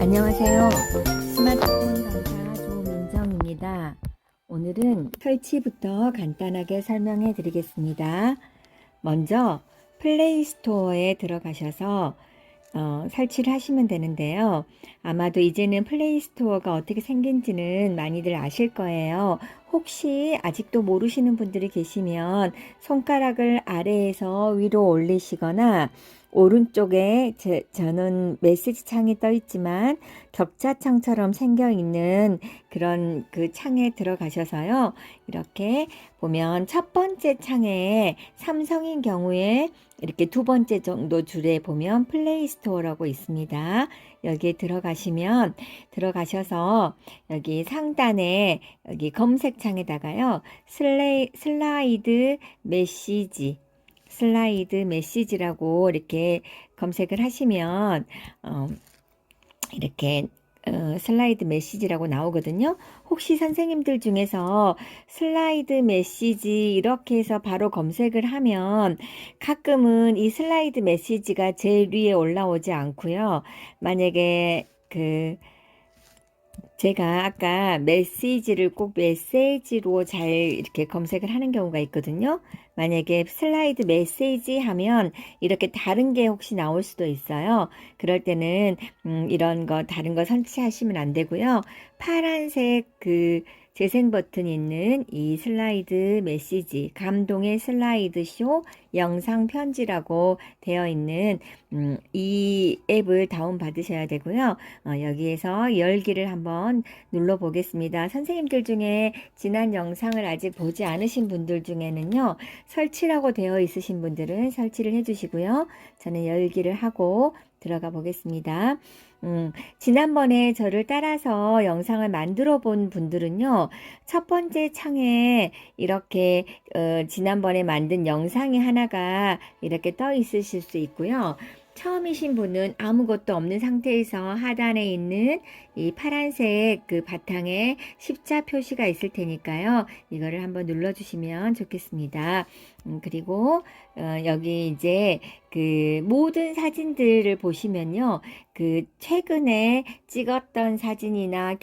안녕하세요. 스마트폰 강사 조민정입니다. 오늘은 설치부터 간단하게 설명해 드리겠습니다. 먼저 플레이스토어에 들어가셔서 설치를 하시면 되는데요. 아마도 이제는 플레이스토어가 어떻게 생긴지는 많이들 아실 거예요. 혹시 아직도 모르시는 분들이 계시면 손가락을 아래에서 위로 올리시거나 오른쪽에 저는 메시지 창이 떠 있지만 격자창처럼 생겨 있는 그런 그 창에 들어가셔서요. 이렇게 보면 첫 번째 창에 삼성인 경우에 이렇게 두 번째 정도 줄에 보면 플레이스토어라고 있습니다. 여기에 들어가셔서 여기 상단에 여기 검색창에다가요. 슬라이드 메시지라고 이렇게 검색을 하시면 이렇게 슬라이드 메시지라고 나오거든요. 혹시 선생님들 중에서 슬라이드 메시지 이렇게 해서 바로 검색을 하면 가끔은 이 슬라이드 메시지가 제일 위에 올라오지 않고요. 만약에 제가 아까 메시지를 꼭 메시지로 잘 이렇게 검색을 하는 경우가 있거든요. 만약에 슬라이드 메시지 하면 이렇게 다른 게 혹시 나올 수도 있어요. 그럴 때는 이런 거 다른 거 설치하시면 안 되고요. 파란색 재생 버튼이 있는 이 슬라이드 메시지, 감동의 슬라이드 쇼 영상 편지라고 되어 있는 이 앱을 다운 받으셔야 되고요. 여기에서 열기를 한번 눌러 보겠습니다. 선생님들 중에 지난 영상을 아직 보지 않으신 분들 중에는요, 설치라고 되어 있으신 분들은 설치를 해주시고요. 저는 열기를 하고 들어가 보겠습니다. 지난번에 저를 따라서 영상을 만들어 본 분들은요, 첫 번째 창에 이렇게 지난번에 만든 영상이 하나가 이렇게 떠 있으실 수 있고요. 처음이신 분은 아무것도 없는 상태에서 하단에 있는 이 파란색 바탕에 십자 표시가 있을 테니까요. 이거를 한번 눌러주시면 좋겠습니다. 그리고 여기 이제 모든 사진들을 보시면요. 최근에 찍었던 사진이나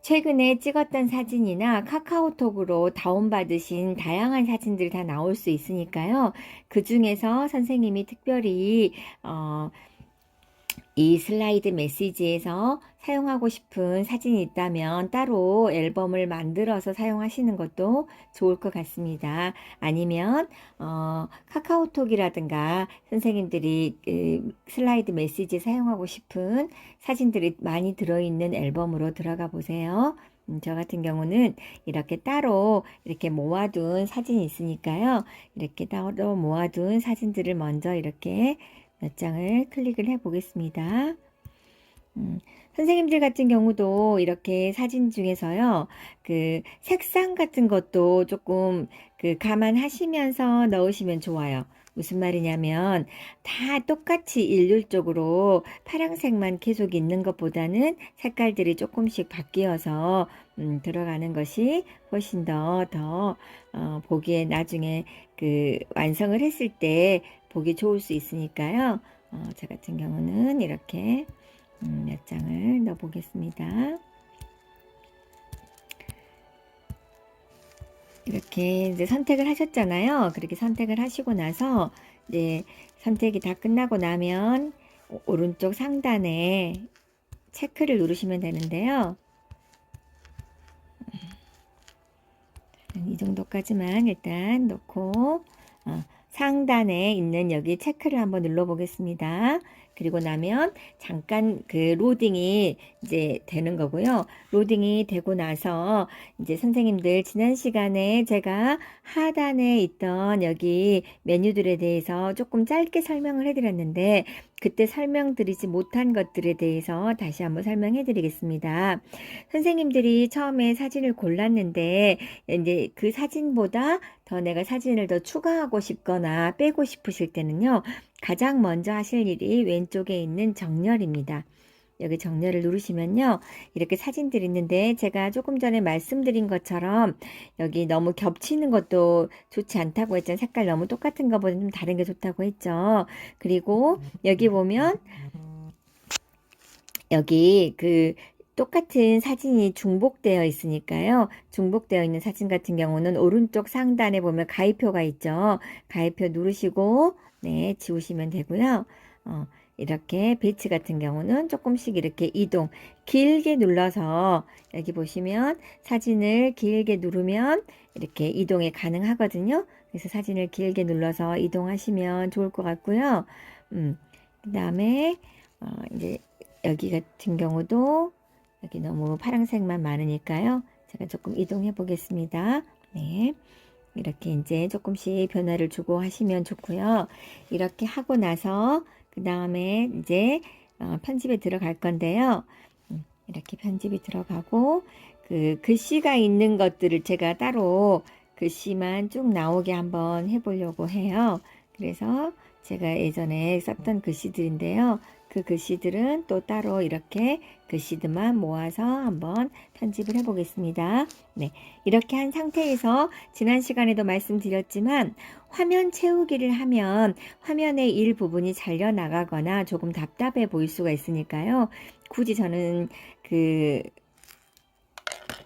최근에 찍었던 사진이나 카카오톡으로 다운받으신 다양한 사진들이 다 나올 수 있으니까요. 그 중에서 선생님이 특별히 이 슬라이드 메시지에서 사용하고 싶은 사진이 있다면 따로 앨범을 만들어서 사용하시는 것도 좋을 것 같습니다. 아니면 카카오톡이라든가 선생님들이 슬라이드 메시지에 사용하고 싶은 사진들이 많이 들어있는 앨범으로 들어가 보세요. 저 같은 경우는 이렇게 따로 이렇게 모아둔 사진이 있으니까요. 이렇게 따로 모아둔 사진들을 먼저 이렇게 몇 장을 클릭을 해 보겠습니다. 선생님들 같은 경우도 이렇게 사진 중에서요, 색상 같은 것도 조금 감안하시면서 넣으시면 좋아요. 무슨 말이냐면, 다 똑같이 일률적으로 파란색만 계속 있는 것보다는 색깔들이 조금씩 바뀌어서 들어가는 것이 훨씬 더 보기에 나중에 완성을 했을 때 보기 좋을 수 있으니까요. 저 같은 경우는 이렇게 몇 장을 넣어 보겠습니다. 이렇게 이제 선택을 하셨잖아요. 그렇게 선택을 하시고 나서 이제 선택이 다 끝나고 나면 오른쪽 상단에 체크를 누르시면 되는데요. 이 정도까지만 일단 놓고 상단에 있는 여기 체크를 한번 눌러 보겠습니다. 그리고 나면 잠깐 로딩이 이제 되는 거고요. 로딩이 되고 나서 이제 선생님들 지난 시간에 제가 하단에 있던 여기 메뉴들에 대해서 조금 짧게 설명을 해드렸는데 그때 설명드리지 못한 것들에 대해서 다시 한번 설명해 드리겠습니다. 선생님들이 처음에 사진을 골랐는데 이제 그 사진보다 더 내가 사진을 더 추가하고 싶거나 빼고 싶으실 때는요. 가장 먼저 하실 일이 왼쪽에 있는 정렬입니다. 여기 정렬을 누르시면요. 이렇게 사진들이 있는데 제가 조금 전에 말씀드린 것처럼 여기 너무 겹치는 것도 좋지 않다고 했잖아요. 색깔 너무 똑같은 것보다 좀 다른 게 좋다고 했죠. 그리고 여기 보면 여기 똑같은 사진이 중복되어 있으니까요. 중복되어 있는 사진 같은 경우는 오른쪽 상단에 보면 가입표가 있죠. 가입표 누르시고, 네, 지우시면 되고요. 이렇게 배치 같은 경우는 조금씩 이렇게 이동, 길게 눌러서 여기 보시면 사진을 길게 누르면 이렇게 이동이 가능하거든요. 그래서 사진을 길게 눌러서 이동하시면 좋을 것 같고요. 그 다음에 이제 여기 같은 경우도 여기 너무 파란색만 많으니까요. 제가 조금 이동해 보겠습니다. 네. 이렇게 이제 조금씩 변화를 주고 하시면 좋고요. 이렇게 하고 나서 그 다음에 이제 편집에 들어갈 건데요. 이렇게 편집이 들어가고 글씨가 있는 것들을 제가 따로 글씨만 쭉 나오게 한번 해보려고 해요. 그래서 제가 예전에 썼던 글씨들인데요. 그 글씨들은 또 따로 이렇게 글씨들만 모아서 한번 편집을 해보겠습니다. 네, 이렇게 한 상태에서 지난 시간에도 말씀드렸지만 화면 채우기를 하면 화면의 일부분이 잘려 나가거나 조금 답답해 보일 수가 있으니까요. 굳이 저는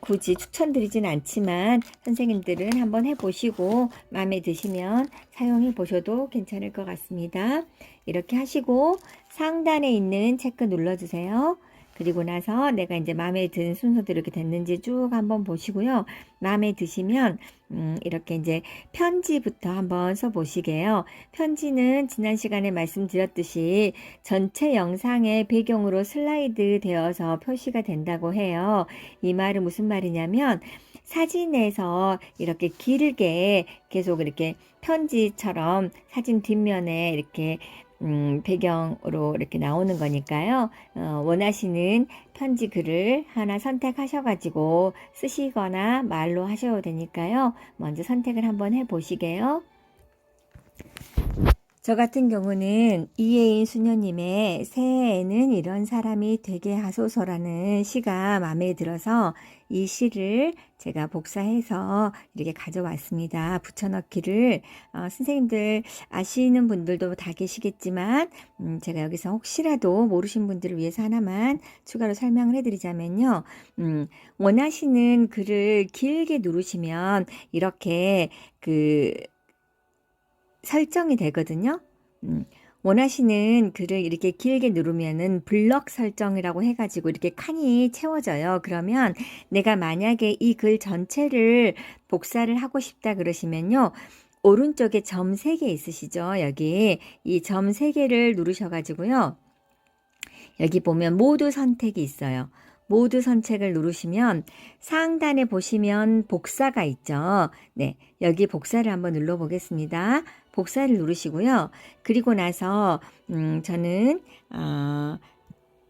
굳이 추천드리진 않지만 선생님들은 한번 해보시고 마음에 드시면 사용해 보셔도 괜찮을 것 같습니다. 이렇게 하시고 상단에 있는 체크 눌러주세요. 그리고 나서 내가 이제 마음에 든 순서대로 이렇게 됐는지 쭉 한번 보시고요. 마음에 드시면 이렇게 이제 편지부터 한번 써보시게요. 편지는 지난 시간에 말씀드렸듯이 전체 영상의 배경으로 슬라이드 되어서 표시가 된다고 해요. 이 말은 무슨 말이냐면 사진에서 이렇게 길게 계속 이렇게 편지처럼 사진 뒷면에 이렇게 배경으로 이렇게 나오는 거니까요. 원하시는 편지 글을 하나 선택하셔가지고 쓰시거나 말로 하셔도 되니까요. 먼저 선택을 한번 해보시게요. 저 같은 경우는 이혜인 수녀님의 새해에는 이런 사람이 되게 하소서라는 시가 마음에 들어서 이 시를 제가 복사해서 이렇게 가져왔습니다. 붙여넣기를 선생님들 아시는 분들도 다 계시겠지만 제가 여기서 혹시라도 모르신 분들을 위해서 하나만 추가로 설명을 해드리자면요. 원하시는 글을 길게 누르시면 이렇게 설정이 되거든요. 원하시는 글을 이렇게 길게 누르면은 블럭 설정이라고 해가지고 이렇게 칸이 채워져요. 그러면 내가 만약에 이 글 전체를 복사를 하고 싶다 그러시면요. 오른쪽에 점 3개 있으시죠? 여기 이 점 3개를 누르셔가지고요. 여기 보면 모두 선택이 있어요. 모두 선택을 누르시면 상단에 보시면 복사가 있죠. 네, 여기 복사를 한번 눌러 보겠습니다. 복사를 누르시고요. 그리고 나서 저는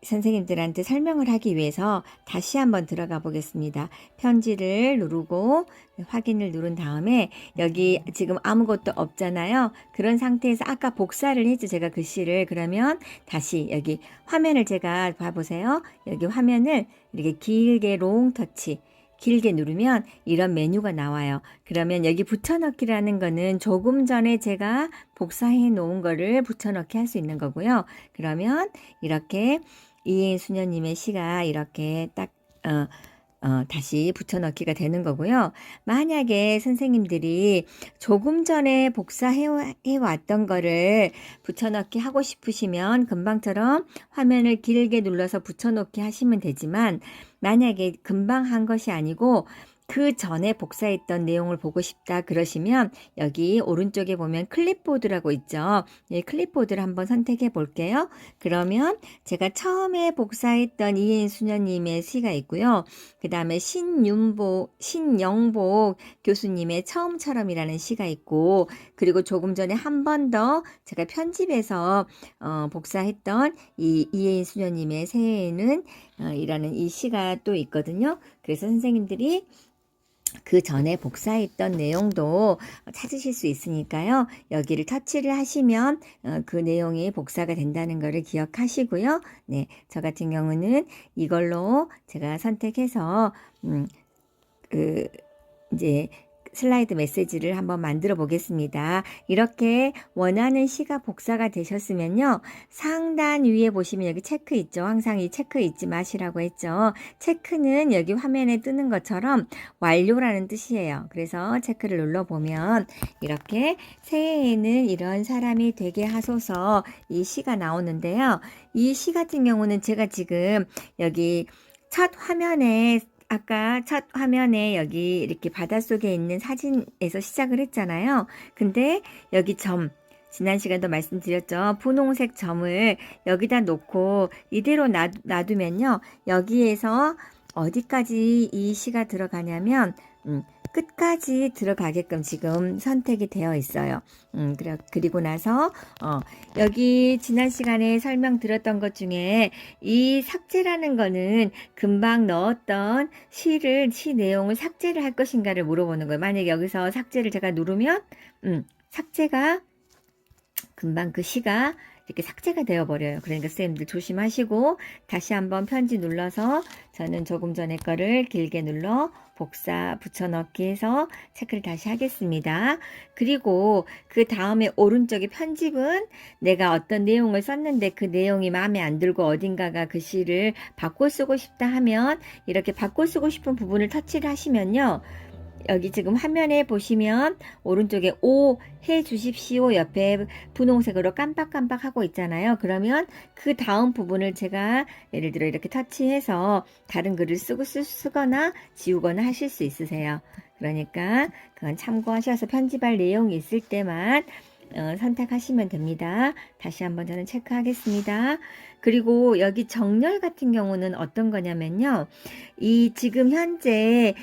선생님들한테 설명을 하기 위해서 다시 한번 들어가 보겠습니다. 편지를 누르고 확인을 누른 다음에 여기 지금 아무것도 없잖아요. 그런 상태에서 아까 복사를 했죠. 제가 글씨를. 그러면 다시 여기 화면을 제가 봐보세요. 여기 화면을 이렇게 길게 롱 터치 길게 누르면 이런 메뉴가 나와요. 그러면 여기 붙여넣기라는 거는 조금 전에 제가 복사해 놓은 거를 붙여넣기 할 수 있는 거고요. 그러면 이렇게 이혜인 수녀님의 시가 이렇게 딱 다시 붙여넣기가 되는 거고요. 만약에 선생님들이 조금 전에 복사해 왔던 거를 붙여넣기 하고 싶으시면 금방처럼 화면을 길게 눌러서 붙여넣기 하시면 되지만 만약에 금방 한 것이 아니고 그 전에 복사했던 내용을 보고 싶다 그러시면 여기 오른쪽에 보면 클립보드라고 있죠. 이 클립보드를 한번 선택해 볼게요. 그러면 제가 처음에 복사했던 이혜인 수녀님의 시가 있고요. 그 다음에 신영복 교수님의 처음처럼이라는 시가 있고 그리고 조금 전에 한 번 더 제가 편집해서 복사했던 이 이혜인 수녀님의 새해에는 이라는 이 시가 또 있거든요. 그래서 선생님들이 그 전에 복사했던 내용도 찾으실 수 있으니까요. 여기를 터치를 하시면 그 내용이 복사가 된다는 것을 기억하시고요. 네, 저 같은 경우는 이걸로 제가 선택해서 이제 슬라이드 메시지를 한번 만들어 보겠습니다. 이렇게 원하는 시가 복사가 되셨으면요. 상단 위에 보시면 여기 체크 있죠. 항상 이 체크 잊지 마시라고 했죠. 체크는 여기 화면에 뜨는 것처럼 완료라는 뜻이에요. 그래서 체크를 눌러보면 이렇게 새해에는 이런 사람이 되게 하소서 이 시가 나오는데요. 이 시 같은 경우는 제가 지금 여기 첫 화면에 아까 첫 화면에 여기 이렇게 바닷속에 있는 사진에서 시작을 했잖아요. 근데 여기 점, 지난 시간도 말씀드렸죠. 분홍색 점을 여기다 놓고 이대로 놔두면요. 여기에서 어디까지 이 시가 들어가냐면 끝까지 들어가게끔 지금 선택이 되어 있어요. 그리고 나서 여기 지난 시간에 설명드렸던 것 중에 이 삭제라는 거는 금방 넣었던 시 내용을 삭제를 할 것인가를 물어보는 거예요. 만약에 여기서 삭제를 제가 누르면 삭제가 금방 그 시가 이렇게 삭제가 되어버려요. 그러니까 선생님들 조심하시고 다시 한번 편지 눌러서 저는 조금 전에 거를 길게 눌러 복사 붙여넣기 해서 체크를 다시 하겠습니다. 그리고 그 다음에 오른쪽에 편집은 내가 어떤 내용을 썼는데 그 내용이 마음에 안 들고 어딘가가 그 시를 바꿔 쓰고 싶다 하면 이렇게 바꿔 쓰고 싶은 부분을 터치를 하시면요. 여기 지금 화면에 보시면 오른쪽에 O 해 주십시오 옆에 분홍색으로 깜빡깜빡 하고 있잖아요. 그러면 그 다음 부분을 제가 예를 들어 이렇게 터치해서 다른 글을 쓰거나 지우거나 하실 수 있으세요. 그러니까 그건 참고하셔서 편집할 내용이 있을 때만 선택하시면 됩니다. 다시 한번 저는 체크하겠습니다. 그리고 여기 정렬 같은 경우는 어떤 거냐면요. 이 지금 현재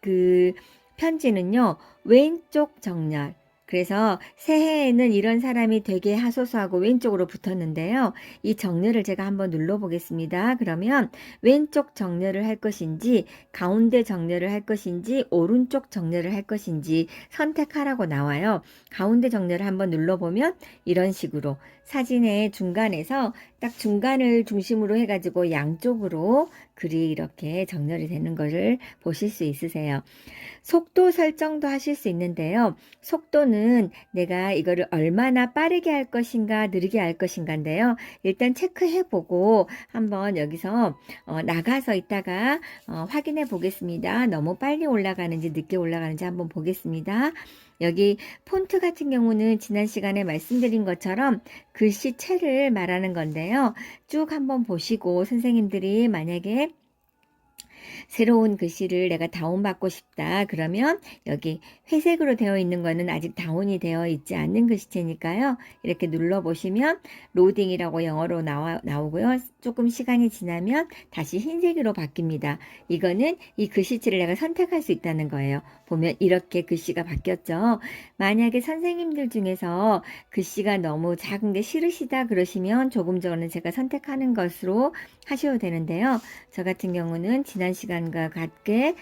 그 편지는요, 왼쪽 정렬. 그래서 새해에는 이런 사람이 되게 하소서 하고 왼쪽으로 붙었는데요. 이 정렬을 제가 한번 눌러보겠습니다. 그러면 왼쪽 정렬을 할 것인지, 가운데 정렬을 할 것인지, 오른쪽 정렬을 할 것인지 선택하라고 나와요. 가운데 정렬을 한번 눌러보면 이런 식으로 사진의 중간에서 딱 중간을 중심으로 해가지고 양쪽으로 글이 이렇게 정렬이 되는 것을 보실 수 있으세요. 속도 설정도 하실 수 있는데요. 속도는 내가 이거를 얼마나 빠르게 할 것인가 느리게 할 것인가인데요. 일단 체크해보고 한번 여기서 나가서 있다가 확인해 보겠습니다. 너무 빨리 올라가는지 늦게 올라가는지 한번 보겠습니다. 여기 폰트 같은 경우는 지난 시간에 말씀드린 것처럼 글씨체를 말하는 건데요. 쭉 한번 보시고 선생님들이 만약에 새로운 글씨를 내가 다운받고 싶다. 그러면 여기 회색으로 되어 있는 거는 아직 다운이 되어 있지 않는 글씨체니까요. 이렇게 눌러보시면 로딩이라고 영어로 나오고요. 조금 시간이 지나면 다시 흰색으로 바뀝니다. 이거는 이 글씨체를 내가 선택할 수 있다는 거예요. 보면 이렇게 글씨가 바뀌었죠. 만약에 선생님들 중에서 글씨가 너무 작은 게 싫으시다 그러시면 조금 전에 제가 선택하는 것으로 하셔도 되는데요. 저 같은 경우는 지난 시간과 같게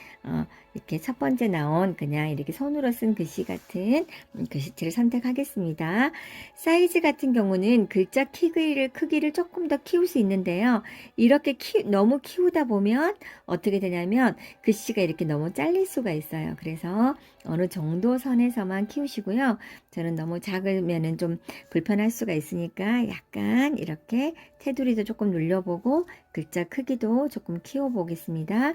이렇게 첫 번째 나온 그냥 이렇게 손으로 쓴 글씨 같은 글씨체를 선택하겠습니다. 사이즈 같은 경우는 글자 크기를 조금 더 키울 수 있는데요. 이렇게 너무 키우다 보면 어떻게 되냐면 글씨가 이렇게 너무 잘릴 수가 있어요. 그래서 어느 정도 선에서만 키우시고요. 저는 너무 작으면은 좀 불편할 수가 있으니까 약간 이렇게 테두리도 조금 눌려보고 글자 크기도 조금 키워보겠습니다.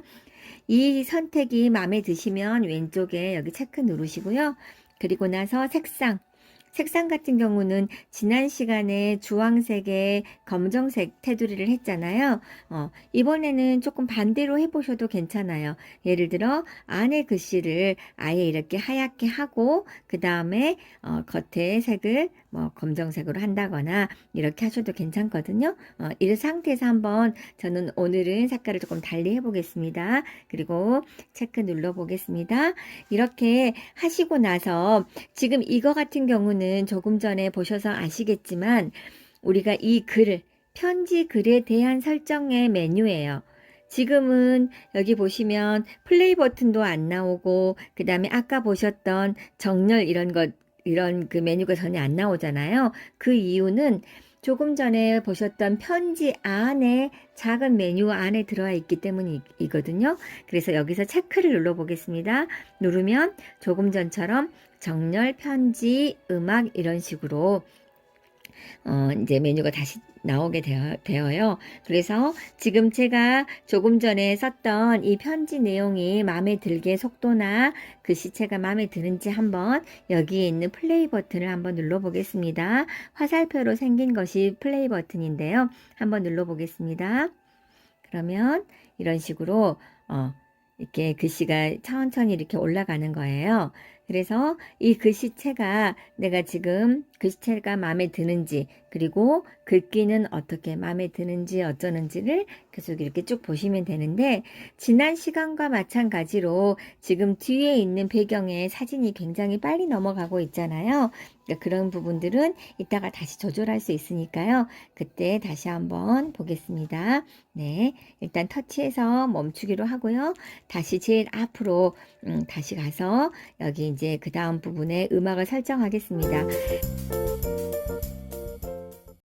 이 선택이 마음에 드시면 왼쪽에 여기 체크 누르시고요. 그리고 나서 색상 같은 경우는 지난 시간에 주황색에 검정색 테두리를 했잖아요. 이번에는 조금 반대로 해보셔도 괜찮아요. 예를 들어 안에 글씨를 아예 이렇게 하얗게 하고 그 다음에 겉에 색을 검정색으로 한다거나 이렇게 하셔도 괜찮거든요. 이 상태에서 한번 저는 오늘은 색깔을 조금 달리 해보겠습니다. 그리고 체크 눌러 보겠습니다. 이렇게 하시고 나서 지금 이거 같은 경우는 조금 전에 보셔서 아시겠지만 우리가 이 편지 글에 대한 설정의 메뉴예요. 지금은 여기 보시면 플레이 버튼도 안 나오고 그 다음에 아까 보셨던 정렬 이런 그 메뉴가 전혀 안 나오잖아요. 그 이유는 조금 전에 보셨던 편지 안에 작은 메뉴 안에 들어와 있기 때문이거든요. 그래서 여기서 체크를 눌러 보겠습니다. 누르면 조금 전처럼 정렬, 편지, 음악 이런 식으로 이제 메뉴가 다시 나오게 되어요. 그래서 지금 제가 조금 전에 썼던 이 편지 내용이 마음에 들게 속도나 글씨체가 마음에 드는지 한번 여기에 있는 플레이 버튼을 한번 눌러 보겠습니다. 화살표로 생긴 것이 플레이 버튼인데요. 한번 눌러 보겠습니다. 그러면 이런 식으로 이렇게 글씨가 천천히 이렇게 올라가는 거예요. 그래서 이 글씨체가 내가 지금 글씨체가 마음에 드는지 그리고 글귀는 어떻게 마음에 드는지 어쩌는지를 계속 이렇게 쭉 보시면 되는데 지난 시간과 마찬가지로 지금 뒤에 있는 배경에 사진이 굉장히 빨리 넘어가고 있잖아요. 그러니까 그런 부분들은 이따가 다시 조절할 수 있으니까요. 그때 다시 한번 보겠습니다. 네, 일단 터치해서 멈추기로 하고요. 다시 제일 앞으로 다시 가서 여기 이제 그 다음 부분에 음악을 설정하겠습니다.